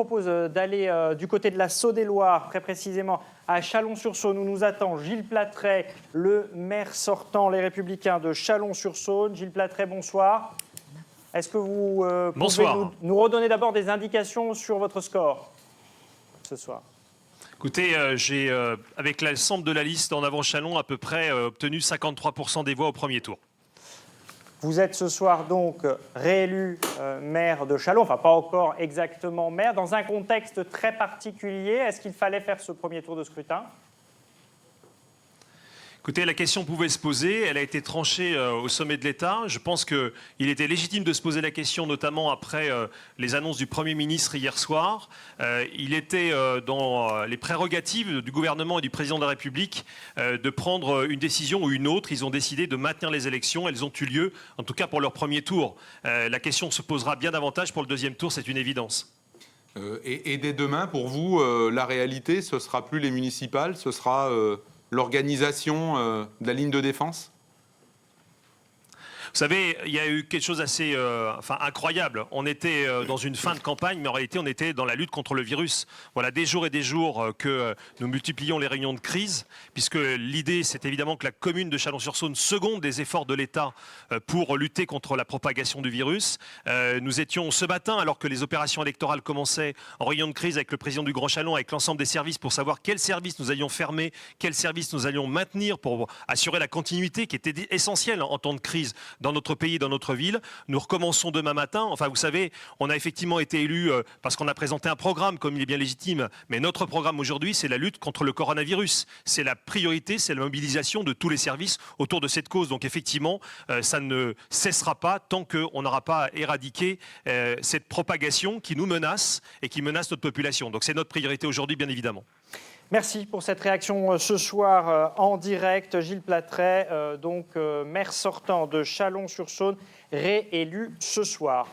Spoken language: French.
propose d'aller du côté de la Saône-et-Loire, très précisément à Chalon-sur-Saône, où nous attend Gilles Platret, le maire sortant, Les Républicains de Chalon-sur-Saône. Gilles Platret, bonsoir. Est-ce que vous pouvez nous redonner d'abord des indications sur votre score ce soir? Écoutez, j'ai, avec l'ensemble de la liste en avant Chalon, à peu près obtenu 53% des voix au premier tour. Vous êtes ce soir donc réélu maire de Chalon, enfin pas encore exactement maire, dans un contexte très particulier. Est-ce qu'il fallait faire ce premier tour de scrutin ? Écoutez, la question pouvait se poser, elle a été tranchée au sommet de l'État. Je pense qu'il était légitime de se poser la question, notamment après les annonces du Premier ministre hier soir. Il était dans les prérogatives du gouvernement et du président de la République de prendre une décision ou une autre. Ils ont décidé de maintenir les élections. Elles ont eu lieu, en tout cas pour leur premier tour. La question se posera bien davantage pour le deuxième tour, c'est une évidence. Et dès demain, pour vous, la réalité, ce ne sera plus les municipales, ce sera l'organisation de la ligne de défense ? Vous savez, il y a eu quelque chose d'assez incroyable. On était dans une fin de campagne, mais en réalité, on était dans la lutte contre le virus. Voilà, des jours et des jours que nous multiplions les réunions de crise, puisque l'idée, c'est évidemment que la commune de Chalon-sur-Saône seconde des efforts de l'État pour lutter contre la propagation du virus. Nous étions ce matin, alors que les opérations électorales commençaient, en réunion de crise avec le président du Grand Chalon, avec l'ensemble des services, pour savoir quels services nous allions fermer, quels services nous allions maintenir pour assurer la continuité qui était essentielle en temps de crise dans notre pays, dans notre ville. Nous recommençons demain matin. Enfin, vous savez, on a effectivement été élus parce qu'on a présenté un programme, comme il est bien légitime. Mais notre programme aujourd'hui, c'est la lutte contre le coronavirus. C'est la priorité, c'est la mobilisation de tous les services autour de cette cause. Donc effectivement, ça ne cessera pas tant qu'on n'aura pas éradiqué cette propagation qui nous menace et qui menace notre population. Donc c'est notre priorité aujourd'hui, bien évidemment. Merci pour cette réaction ce soir en direct. Gilles Platret, maire sortant de Chalon-sur-Saône, réélu ce soir.